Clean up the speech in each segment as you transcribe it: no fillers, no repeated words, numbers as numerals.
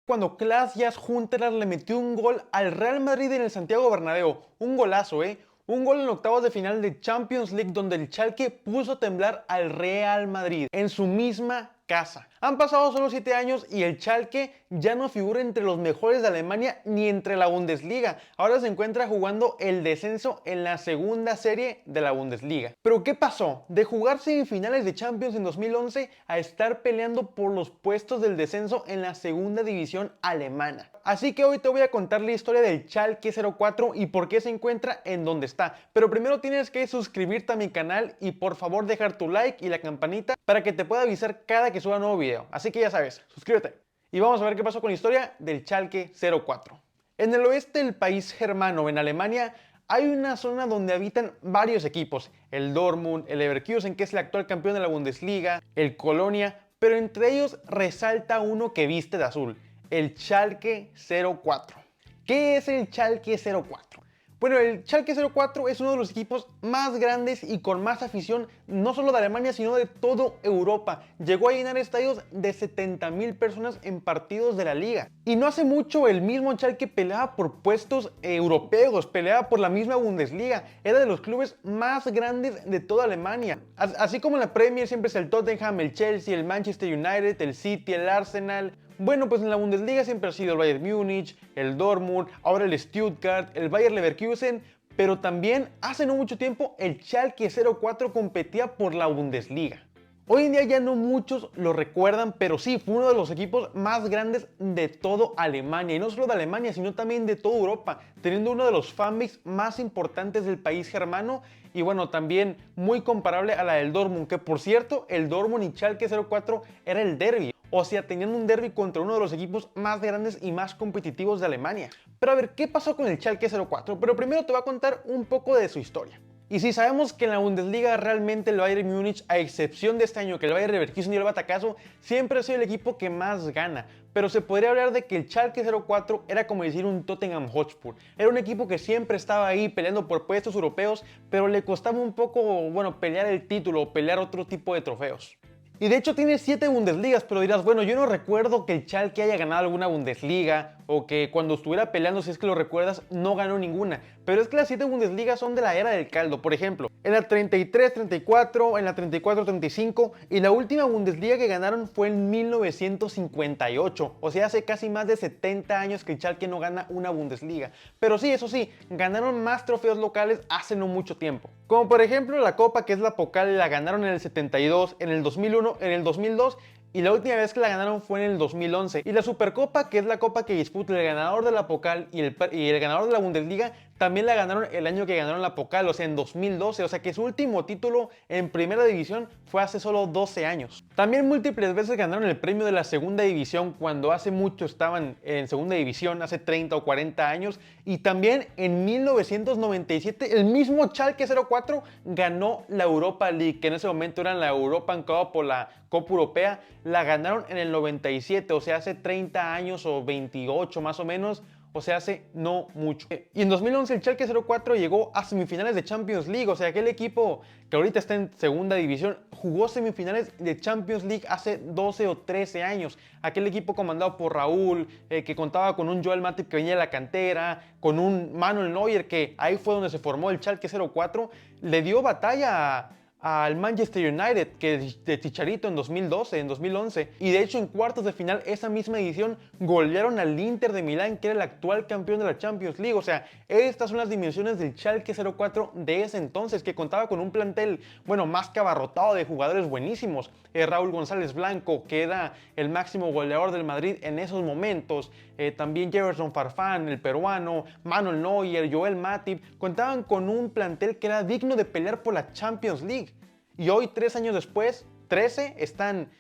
Cuando Klaas-Jan Huntelaar le metió un gol al Real Madrid en el Santiago Bernabéu. Un golazo, ¿eh? Un gol en octavos de final de Champions League donde el Schalke puso a temblar al Real Madrid en su misma casa. Han pasado solo 7 años y el Schalke ya no figura entre los mejores de Alemania ni entre la Bundesliga. Ahora se encuentra jugando el descenso en la segunda serie de la Bundesliga. Pero ¿qué pasó? De jugar semifinales de Champions en 2011 a estar peleando por los puestos del descenso en la segunda división alemana. Así que hoy te voy a contar la historia del Schalke 04 y por qué se encuentra en donde está. Pero primero tienes que suscribirte a mi canal y por favor dejar tu like y la campanita para que te pueda avisar cada que suba nuevo video. Así que ya sabes, suscríbete. Y vamos a ver qué pasó con la historia del Schalke 04. En el oeste del país germano, en Alemania, hay una zona donde habitan varios equipos. El Dortmund, el Leverkusen, que es el actual campeón de la Bundesliga, el Colonia, pero entre ellos resalta uno que viste de azul, el Schalke 04. ¿Qué es el Schalke 04? Bueno, el Schalke 04 es uno de los equipos más grandes y con más afición, no solo de Alemania, sino de toda Europa. Llegó a llenar estadios de 70,000 personas en partidos de la liga. Y no hace mucho el mismo Schalke peleaba por puestos europeos, peleaba por la misma Bundesliga. Era de los clubes más grandes de toda Alemania. Así como en la Premier siempre es el Tottenham, el Chelsea, el Manchester United, el City, el Arsenal. Bueno, pues en la Bundesliga siempre ha sido el Bayern Múnich, el Dortmund, ahora el Stuttgart, el Bayer Leverkusen, pero también hace no mucho tiempo el Schalke 04 competía por la Bundesliga. Hoy en día ya no muchos lo recuerdan, pero sí, fue uno de los equipos más grandes de toda Alemania. Y no solo de Alemania, sino también de toda Europa, teniendo uno de los fanbase más importantes del país germano. Y bueno, también muy comparable a la del Dortmund, que por cierto, el Dortmund y Schalke 04 era el derbi. O sea, tenían un derbi contra uno de los equipos más grandes y más competitivos de Alemania. Pero a ver, ¿qué pasó con el Schalke 04? Pero primero te voy a contar un poco de su historia. Y si sabemos que en la Bundesliga realmente el Bayern Múnich, a excepción de este año que el Bayer Leverkusen dio el batacazo, siempre ha sido el equipo que más gana. Pero se podría hablar de que el Schalke 04 era como decir un Tottenham Hotspur. Era un equipo que siempre estaba ahí peleando por puestos europeos, pero le costaba un poco, bueno, pelear el título o pelear otro tipo de trofeos. Y de hecho tiene 7 Bundesligas, pero dirás, bueno, yo no recuerdo que el Schalke haya ganado alguna Bundesliga o que cuando estuviera peleando, si es que lo recuerdas, no ganó ninguna. Pero es que las 7 Bundesligas son de la era del caldo. Por ejemplo, en la 33-34, en la 34-35 y la última Bundesliga que ganaron fue en 1958. O sea, hace casi más de 70 años que el Schalke no gana una Bundesliga. Pero sí, eso sí, ganaron más trofeos locales hace no mucho tiempo. Como por ejemplo la Copa, que es la Pokal, la ganaron en el 72, en el 2001, en el 2002 y la última vez que la ganaron fue en el 2011. Y la Supercopa, que es la copa que disputa el ganador de la Pokal y el ganador de la Bundesliga, también la ganaron el año que ganaron la Pokal, o sea, en 2012. O sea que su último título en primera división fue hace solo 12 años. También múltiples veces ganaron el premio de la segunda división cuando hace mucho estaban en segunda división, hace 30 o 40 años. Y también en 1997 el mismo Schalke 04 ganó la Europa League, que en ese momento era la European Cup o la Copa Europea. La ganaron en el 97, o sea, hace 30 años o 28 más o menos. O sea, hace no mucho. Y en 2011 el Schalke 04 llegó a semifinales de Champions League. O sea, aquel equipo que ahorita está en segunda división jugó semifinales de Champions League hace 12 o 13 años. Aquel equipo comandado por Raúl, que contaba con un Joel Matip que venía de la cantera, con un Manuel Neuer, que ahí fue donde se formó el Schalke 04, le dio batalla al Manchester United, que de Chicharito en 2012, en 2011. Y de hecho en cuartos de final esa misma edición golearon al Inter de Milán, que era el actual campeón de la Champions League. O sea, estas son las dimensiones del Schalke 04 de ese entonces, que contaba con un plantel, bueno, más que abarrotado de jugadores buenísimos. Raúl González Blanco, que era el máximo goleador del Madrid en esos momentos. También Jefferson Farfán, el peruano, Manuel Neuer, Joel Matip. Contaban con un plantel que era digno de pelear por la Champions League. Y hoy, 3 años después, 13 están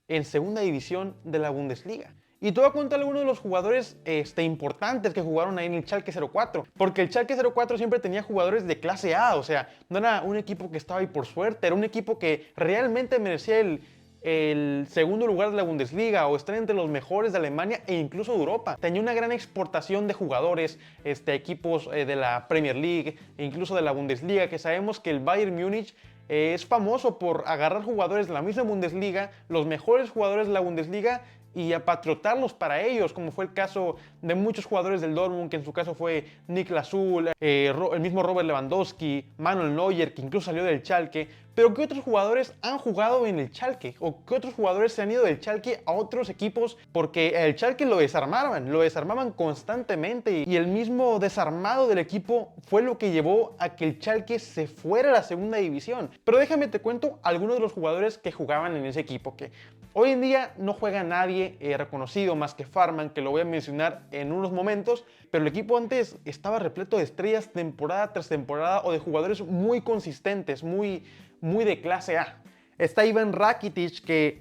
en segunda división de la Bundesliga. Y te voy a contar algunos de los jugadores importantes que jugaron ahí en el Schalke 04. Porque el Schalke 04 siempre tenía jugadores de clase A. O sea, no era un equipo que estaba ahí por suerte. Era un equipo que realmente merecía el segundo lugar de la Bundesliga o estar entre los mejores de Alemania e incluso de Europa. Tenía una gran exportación de jugadores, equipos de la Premier League e incluso de la Bundesliga, que sabemos que el Bayern Múnich es famoso por agarrar jugadores de la misma Bundesliga, los mejores jugadores de la Bundesliga, y a patriotarlos para ellos, como fue el caso de muchos jugadores del Dortmund, que en su caso fue Niklas Süle, el mismo Robert Lewandowski, Manuel Neuer, que incluso salió del Schalke. Pero ¿qué otros jugadores han jugado en el Schalke? ¿O qué otros jugadores se han ido del Schalke a otros equipos? Porque el Schalke lo desarmaban constantemente, y el mismo desarmado del equipo fue lo que llevó a que el Schalke se fuera a la segunda división. Pero déjame te cuento algunos de los jugadores que jugaban en ese equipo, que hoy en día no juega nadie reconocido más que Farman, que lo voy a mencionar en unos momentos, pero el equipo antes estaba repleto de estrellas temporada tras temporada, o de jugadores muy consistentes, muy de clase A. Está Ivan Rakitic, que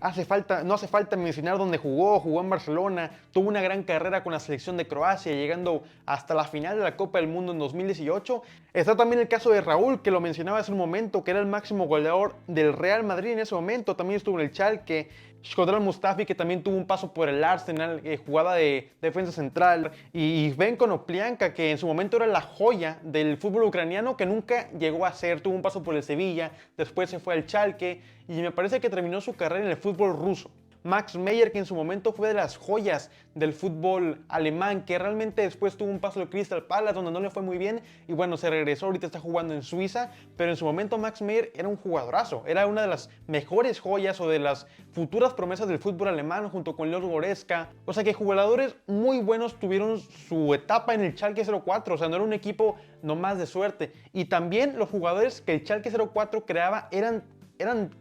no hace falta mencionar dónde jugó en Barcelona, tuvo una gran carrera con la selección de Croacia, llegando hasta la final de la Copa del Mundo en 2018. Está también el caso de Raúl, que lo mencionaba hace un momento, que era el máximo goleador del Real Madrid en ese momento, también estuvo en el Schalke. Shkodran Mustafi, que también tuvo un paso por el Arsenal, jugaba de defensa central, y Ben Konoplyanka, que en su momento era la joya del fútbol ucraniano, que nunca llegó a ser, tuvo un paso por el Sevilla, después se fue al Schalke, y me parece que terminó su carrera en el fútbol ruso. Max Meyer, que en su momento fue de las joyas del fútbol alemán, que realmente después tuvo un paso al Crystal Palace, donde no le fue muy bien, y bueno, se regresó, ahorita está jugando en Suiza, pero en su momento Max Meyer era un jugadorazo, era una de las mejores joyas o de las futuras promesas del fútbol alemán, junto con Leon Goretzka. O sea que jugadores muy buenos tuvieron su etapa en el Schalke 04, o sea, no era un equipo nomás de suerte. Y también los jugadores que el Schalke 04 creaba eran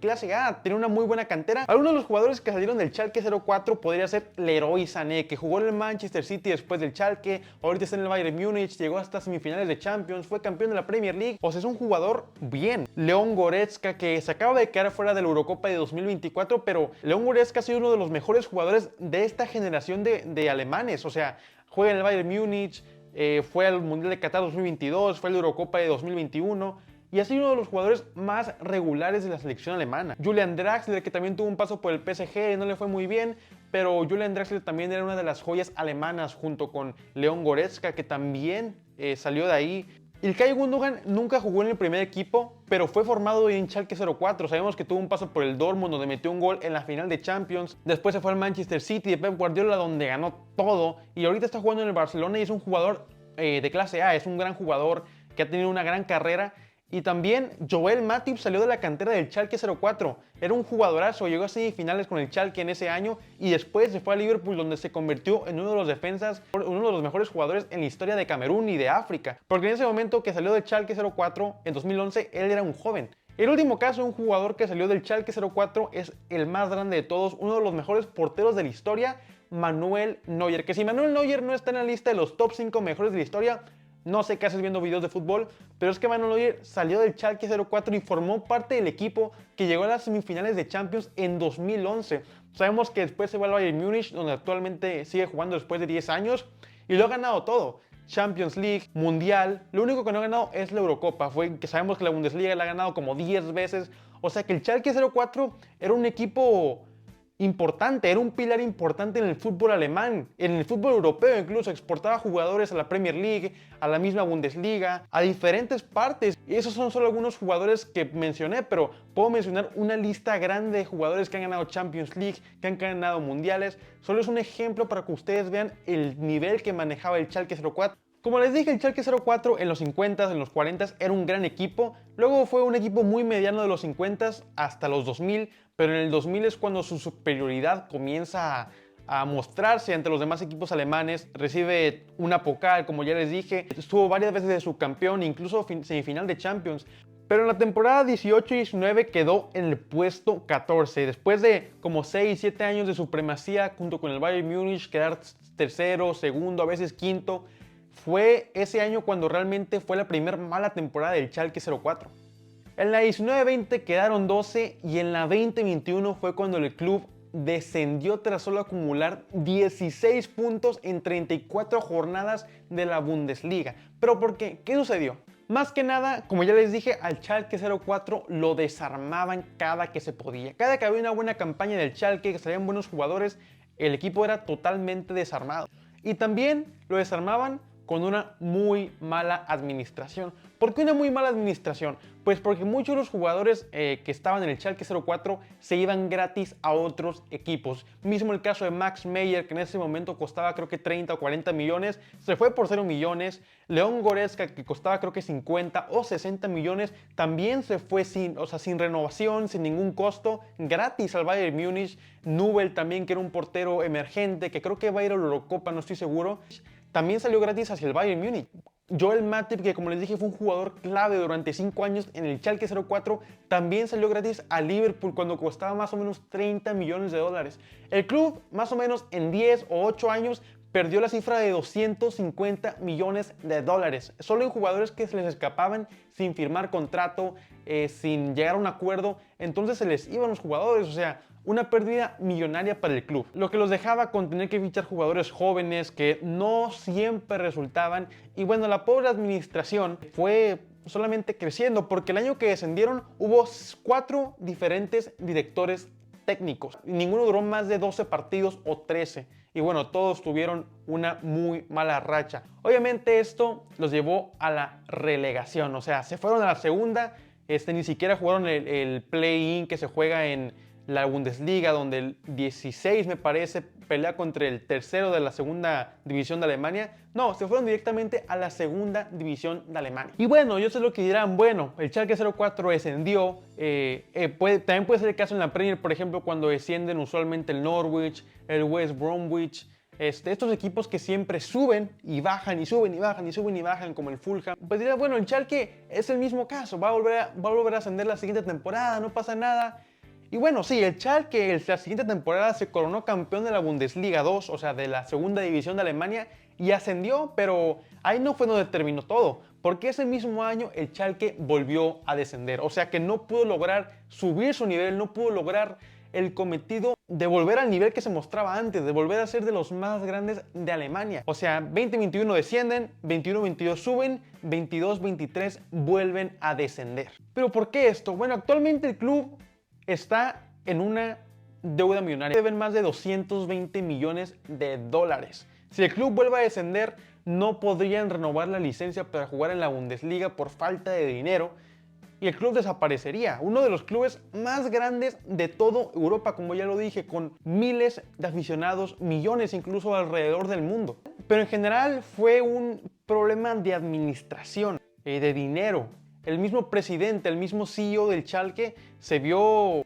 clase A, tenían una muy buena cantera. Algunos de los jugadores que salieron del Schalke 04 podría ser Leroy Sané, que jugó en el Manchester City después del Schalke, ahorita está en el Bayern Múnich, llegó hasta semifinales de Champions, fue campeón de la Premier League, o sea, es un jugador bien. Leon Goretzka, que se acaba de quedar fuera de la Eurocopa de 2024, pero Leon Goretzka ha sido uno de los mejores jugadores de esta generación de alemanes, o sea, juega en el Bayern Múnich, fue al Mundial de Qatar 2022, fue a la Eurocopa de 2021, y ha sido uno de los jugadores más regulares de la selección alemana. Julian Draxler, que también tuvo un paso por el PSG, no le fue muy bien, pero Julian Draxler también era una de las joyas alemanas, junto con Leon Goretzka, que también salió de ahí. Ilkay Gundogan nunca jugó en el primer equipo, pero fue formado en Schalke 04. Sabemos que tuvo un paso por el Dortmund, donde metió un gol en la final de Champions. Después se fue al Manchester City de Pep Guardiola, donde ganó todo. Y ahorita está jugando en el Barcelona y es un jugador de clase A. Es un gran jugador que ha tenido una gran carrera. Y también Joel Matip salió de la cantera del Schalke 04. Era un jugadorazo, llegó a semifinales con el Schalke en ese año, y después se fue a Liverpool, donde se convirtió en uno de los defensas, uno de los mejores jugadores en la historia de Camerún y de África. Porque en ese momento que salió del Schalke 04, en 2011, él era un joven. El último caso de un jugador que salió del Schalke 04 es el más grande de todos, uno de los mejores porteros de la historia, Manuel Neuer. Que si Manuel Neuer no está en la lista de los top 5 mejores de la historia, no sé qué haces viendo videos de fútbol, pero es que Manuel Neuer salió del Schalke 04 y formó parte del equipo que llegó a las semifinales de Champions en 2011. Sabemos que después se va al Bayern Múnich, donde actualmente sigue jugando después de 10 años, y lo ha ganado todo. Champions League, Mundial, lo único que no ha ganado es la Eurocopa, que sabemos que la Bundesliga la ha ganado como 10 veces, o sea que el Schalke 04 era un equipo importante, era un pilar importante en el fútbol alemán, en el fútbol europeo incluso, exportaba jugadores a la Premier League, a la misma Bundesliga, a diferentes partes. Y esos son solo algunos jugadores que mencioné, pero puedo mencionar una lista grande de jugadores que han ganado Champions League, que han ganado mundiales. Solo es un ejemplo para que ustedes vean el nivel que manejaba el Schalke 04. Como les dije, el Schalke 04 en los 50s, en los 40s era un gran equipo, luego fue un equipo muy mediano de los 50s hasta los 2000, pero en el 2000 es cuando su superioridad comienza a mostrarse ante los demás equipos alemanes, recibe una Pokal, como ya les dije, estuvo varias veces de subcampeón, incluso semifinal de Champions. Pero en la temporada 18 y 19 quedó en el puesto 14, después de como 6-7 años de supremacía junto con el Bayern Múnich, quedar tercero, segundo, a veces quinto. Fue ese año cuando realmente fue la primera mala temporada del Schalke 04. En la 19-20 quedaron 12 y en la 20-21 fue cuando el club descendió tras solo acumular 16 puntos en 34 jornadas de la Bundesliga. ¿Pero por qué? ¿Qué sucedió? Más que nada, como ya les dije, al Schalke 04 lo desarmaban cada que se podía. Cada que había una buena campaña del Schalke, que salían buenos jugadores, el equipo era totalmente desarmado. Y también lo desarmaban con una muy mala administración. ¿Por qué una muy mala administración? Pues porque muchos de los jugadores que estaban en el Schalke 04 se iban gratis a otros equipos. Mismo el caso de Max Meyer, que en ese momento costaba creo que 30 o 40 millones, se fue por 0 millones. León Goretzka, que costaba creo que 50 o 60 millones, también se fue sin renovación, sin ningún costo, gratis al Bayern Múnich. Nubel también, que era un portero emergente, que creo que va a ir a la Eurocopa, no estoy seguro, también salió gratis hacia el Bayern Múnich. Joel Matip, que como les dije fue un jugador clave durante 5 años en el Schalke 04, también salió gratis a Liverpool cuando costaba más o menos 30 millones de dólares. El club más o menos en 10 o 8 años perdió la cifra de 250 millones de dólares, solo en jugadores que se les escapaban sin firmar contrato, sin llegar a un acuerdo, entonces se les iban los jugadores, o sea, una pérdida millonaria para el club, lo que los dejaba con tener que fichar jugadores jóvenes que no siempre resultaban. Y bueno, la pobre administración fue solamente creciendo, porque el año que descendieron hubo 4 diferentes directores técnicos, ninguno duró más de 12 partidos o 13, y bueno, todos tuvieron una muy mala racha. Obviamente esto los llevó a la relegación, o sea, se fueron a la segunda, ni siquiera jugaron el play-in que se juega en la Bundesliga, donde el 16 me parece pelea contra el tercero de la segunda división de Alemania. No, se fueron directamente a la segunda división de Alemania. Y bueno, yo sé lo que dirán, bueno, el Schalke 04 descendió, también puede ser el caso en la Premier, por ejemplo, cuando descienden usualmente el Norwich, el West Bromwich, estos equipos que siempre suben y bajan y suben y bajan y suben y bajan, como el Fulham. Pues dirá, bueno, el Schalke es el mismo caso, va a volver a ascender la siguiente temporada, no pasa nada. Y bueno, sí, el Schalke la siguiente temporada se coronó campeón de la Bundesliga 2, o sea, de la segunda división de Alemania, y ascendió, pero ahí no fue donde terminó todo, porque ese mismo año el Schalke volvió a descender, o sea que no pudo lograr subir su nivel, no pudo lograr el cometido de volver al nivel que se mostraba antes, de volver a ser de los más grandes de Alemania. O sea, 20-21 descienden, 21-22 suben, 22-23 vuelven a descender. ¿Pero por qué esto? Bueno, actualmente el club está en una deuda millonaria. Deben más de 220 millones de dólares. Si el club vuelve a descender, no podrían renovar la licencia para jugar en la Bundesliga por falta de dinero y el club desaparecería. Uno de los clubes más grandes de toda Europa, como ya lo dije, con miles de aficionados, millones incluso alrededor del mundo. Pero en general fue un problema de administración, de dinero. El mismo presidente, el mismo CEO del Schalke se vio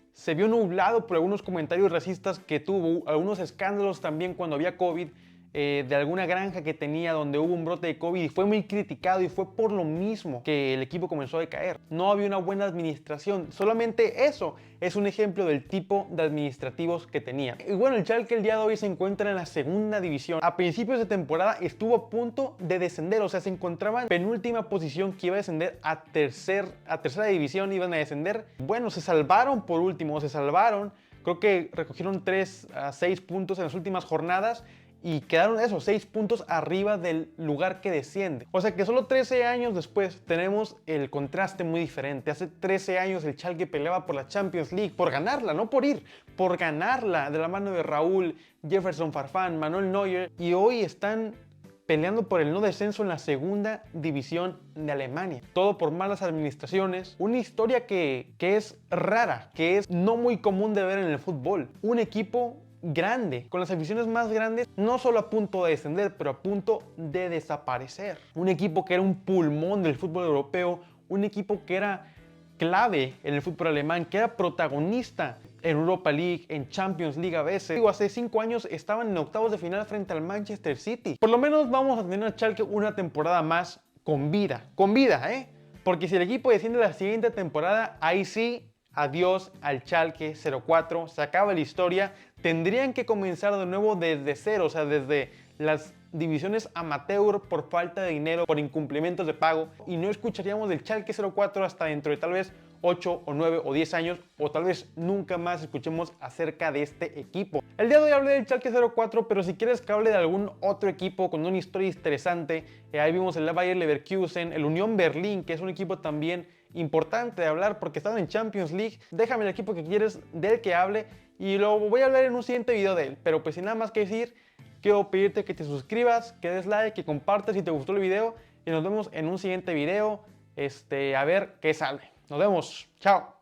nublado por algunos comentarios racistas que tuvo, algunos escándalos también cuando había COVID, de alguna granja que tenía donde hubo un brote de COVID y fue muy criticado y fue por lo mismo que el equipo comenzó a decaer. No había una buena administración, solamente eso es un ejemplo del tipo de administrativos que tenía. Y bueno, el Schalke el día de hoy se encuentra en la segunda división. A principios de temporada estuvo a punto de descender, o sea, se encontraba en penúltima posición, que iba a descender a tercera división, iban a descender. Bueno, se salvaron por último, se salvaron. Creo que recogieron 3 a 6 puntos en las últimas jornadas y quedaron esos 6 puntos arriba del lugar que desciende. O sea que solo 13 años después tenemos el contraste muy diferente. Hace 13 años el Schalke peleaba por la Champions League, por ganarla, no por ir, por ganarla, de la mano de Raúl, Jefferson Farfán, Manuel Neuer, y hoy están peleando por el no descenso en la segunda división de Alemania. Todo por malas administraciones, una historia que es rara, que es no muy común de ver en el fútbol. Un equipo grande, con las aficiones más grandes, no solo a punto de descender, pero a punto de desaparecer. Un equipo que era un pulmón del fútbol europeo, un equipo que era clave en el fútbol alemán, que era protagonista en Europa League, en Champions League a veces. Digo, hace 5 años estaban en octavos de final frente al Manchester City. Por lo menos vamos a tener a Schalke una temporada más con vida, porque si el equipo desciende la siguiente temporada, ahí sí, adiós al Schalke 04, se acaba la historia, tendrían que comenzar de nuevo desde cero, o sea, desde las divisiones amateur por falta de dinero, por incumplimientos de pago, y no escucharíamos del Schalke 04 hasta dentro de tal vez 8 o 9 o 10 años, o tal vez nunca más escuchemos acerca de este equipo. El día de hoy hablé del Schalke 04, pero si quieres que hable de algún otro equipo con una historia interesante, ahí vimos el Bayer Leverkusen, el Unión Berlín, que es un equipo también importante de hablar porque están en Champions League. Déjame el equipo que quieres del que hable y lo voy a hablar en un siguiente video de él. Pero pues sin nada más que decir, quiero pedirte que te suscribas, que des like, que compartas si te gustó el video y nos vemos en un siguiente video. A ver qué sale. Nos vemos. Chao.